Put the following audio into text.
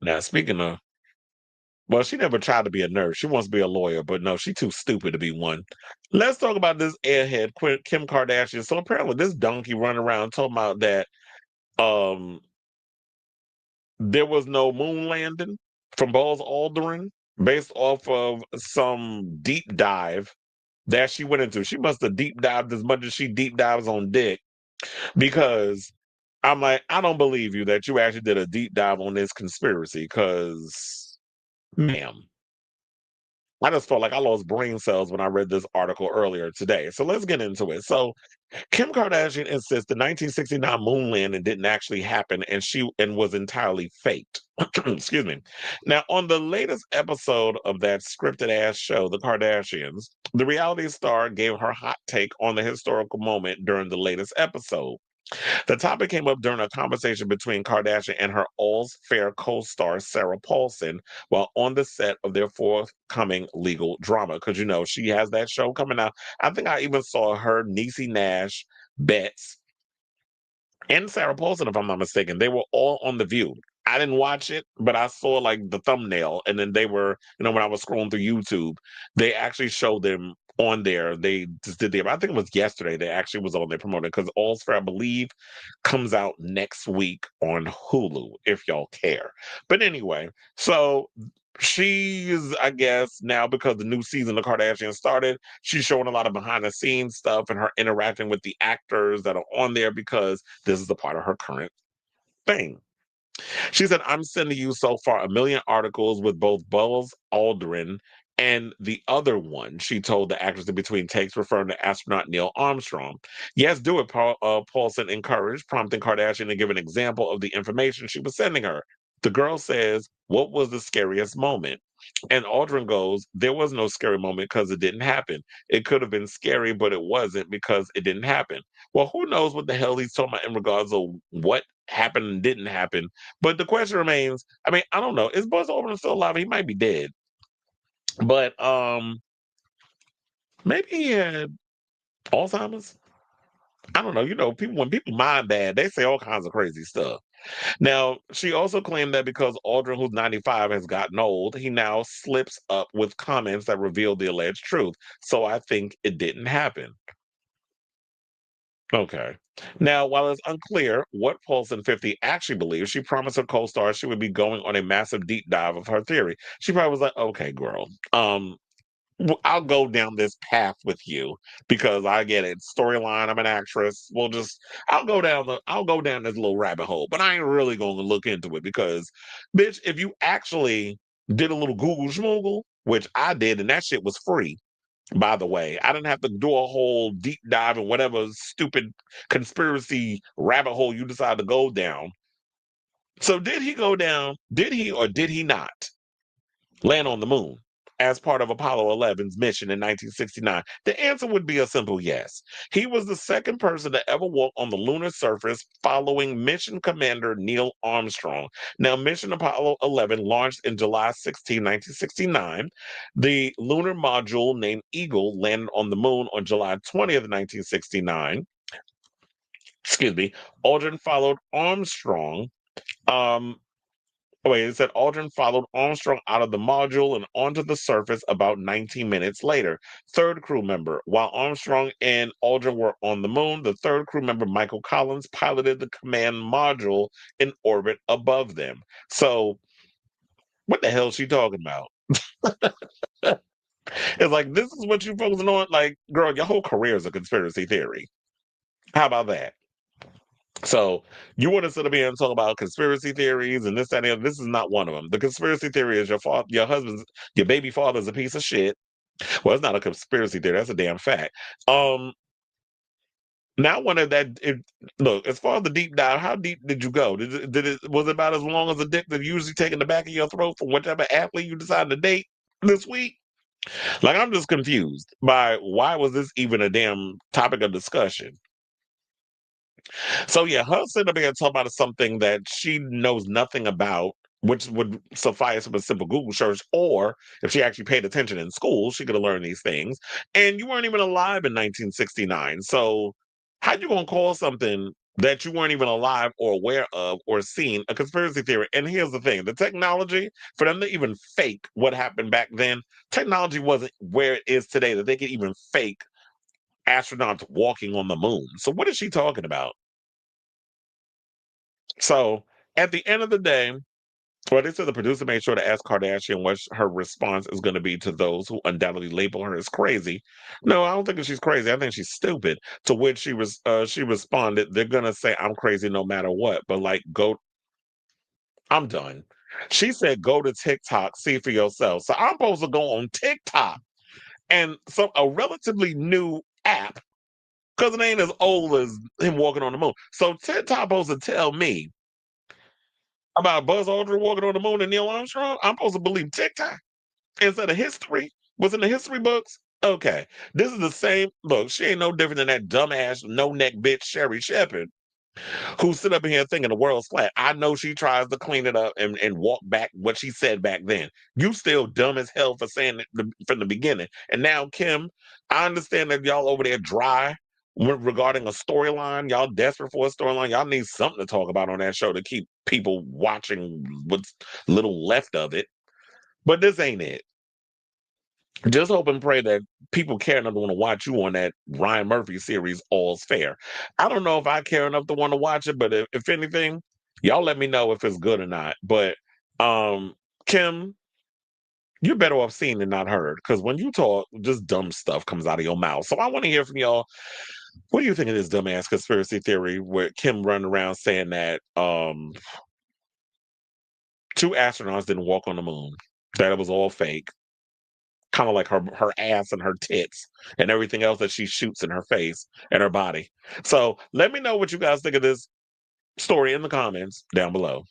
Now, speaking of, well, she never tried to be a nurse. She wants to be a lawyer, but no, she's too stupid to be one. Let's talk about this airhead, Kim Kardashian. So apparently, this donkey running around talking about that um there was no moon landing from Buzz Aldrin based off of some deep dive that she went into. She must have deep dived as much as she deep dives on dick because I'm like, I don't believe you that you actually did a deep dive on this conspiracy because, ma'am, I just felt like I lost brain cells when I read this article earlier today. So let's get into it. So Kim Kardashian insists the 1969 moon landing didn't actually happen and was entirely faked. Excuse me. Now, on the latest episode of that scripted ass show, The Kardashians, the reality star gave her hot take on the historical moment during the latest episode. The topic came up during a conversation between Kardashian and her All's Fair co-star Sarah Paulson while on the set of their forthcoming legal drama. Because she has that show coming out. I think I even saw her, Niecy Nash, Betts, and Sarah Paulson, if I'm not mistaken. They were all on The View. I didn't watch it, but I saw like the thumbnail, and then they were, when I was scrolling through YouTube, they actually showed them on there. They just did I think it was yesterday. They actually was on there promoting because All's Fair, I believe, comes out next week on Hulu, if y'all care. But anyway, so she's, I guess, now because the new season of Kardashian started, she's showing a lot of behind the scenes stuff and her interacting with the actors that are on there because this is a part of her current thing. She said, I'm sending you so far a million articles with both Buzz Aldrin and the other one, she told the actress in between takes, referring to astronaut Neil Armstrong. Yes, do it, Paulson encouraged, prompting Kardashian to give an example of the information she was sending her. The girl says, what was the scariest moment? And Aldrin goes, there was no scary moment because it didn't happen. It could have been scary, but it wasn't because it didn't happen. Well, who knows what the hell he's talking about in regards to what happened and didn't happen. But the question remains, I mean, I don't know. Is Buzz Aldrin still alive? He might be dead. But maybe he had Alzheimer's. I don't know. People when people mind bad, they say all kinds of crazy stuff. Now, she also claimed that because Aldrin, who's 95, has gotten old, he now slips up with comments that reveal the alleged truth. So I think it didn't happen. Okay. Now, while it's unclear what Paulson 50 actually believes, she promised her co-star she would be going on a massive deep dive of her theory. She probably was like, "Okay, girl, I'll go down this path with you because I get it. Storyline, I'm an actress. I'll go down this little rabbit hole, but I ain't really going to look into it because, bitch, if you actually did a little Google schmoogle, which I did, and that shit was free, by the way. I didn't have to do a whole deep dive in whatever stupid conspiracy rabbit hole you decide to go down. So did he go down? Did he or did he not land on the moon as part of Apollo 11's mission in 1969? The answer would be a simple yes. He was the second person to ever walk on the lunar surface following mission commander Neil Armstrong. Now, mission Apollo 11 launched in July 16, 1969. The lunar module named Eagle landed on the moon on July 20th, 1969. Excuse me. Aldrin followed Armstrong. Um, Wait, it said Aldrin followed Armstrong out of the module and onto the surface about 19 minutes later. Third crew member. While Armstrong and Aldrin were on the moon, the third crew member, Michael Collins, piloted the command module in orbit above them. So, what the hell is she talking about? It's like, this is what you're focusing on? Like, girl, your whole career is a conspiracy theory. How about that? So you want to sit up here and talk about conspiracy theories and this, that, and the other. This is not one of them. The conspiracy theory is your husband's, your baby father's a piece of shit. Well, it's not a conspiracy theory. That's a damn fact. Um, Now one of that. Look, as far as the deep dive, how deep did you go? Was it about as long as a dick that usually take in the back of your throat from whichever athlete you decide to date this week? Like, I'm just confused by why was this even a damn topic of discussion? So yeah, her sitting up here talking about something that she knows nothing about, which would suffice with a simple Google search, or if she actually paid attention in school, she could have learned these things. And you weren't even alive in 1969. So how you gonna call something that you weren't even alive or aware of or seen a conspiracy theory. And here's the thing, the technology, for them to even fake what happened back then, technology wasn't where it is today that they could even fake astronauts walking on the moon. So what is she talking about? So at the end of the day, well, they said the producer made sure to ask Kardashian what her response is going to be to those who undoubtedly label her as crazy. No, I don't think that she's crazy. I think she's stupid. To which she responded, "They're going to say I'm crazy no matter what." But like, go. I'm done. She said, "Go to TikTok, see for yourself." So I'm supposed to go on TikTok and some a relatively new app because it ain't as old as him walking on the moon. So TikTok supposed to tell me about Buzz Aldrin walking on the moon and Neil Armstrong. I'm supposed to believe TikTok instead of history. Was in the history books. Okay, this is the same. Look, she ain't no different than that dumbass no neck bitch Sherry Shepherd who sit up in here thinking the world's flat. I know she tries to clean it up and walk back what she said back then. You still dumb as hell for saying it from the beginning. And now, Kim, I understand that y'all over there dry regarding a storyline. Y'all desperate for a storyline. Y'all need something to talk about on that show to keep people watching what's little left of it. But this ain't it. Just hope and pray that people care enough to want to watch you on that Ryan Murphy series, All's Fair. I don't know if I care enough to want to watch it, but if anything, y'all let me know if it's good or not. But um, Kim, you're better off seen than not heard because when you talk, just dumb stuff comes out of your mouth. So I want to hear from y'all. What do you think of this dumbass conspiracy theory where Kim running around saying that two astronauts didn't walk on the moon, that it was all fake? Kind of like her ass and her tits and everything else that she shoots in her face and her body. So let me know what you guys think of this story in the comments down below.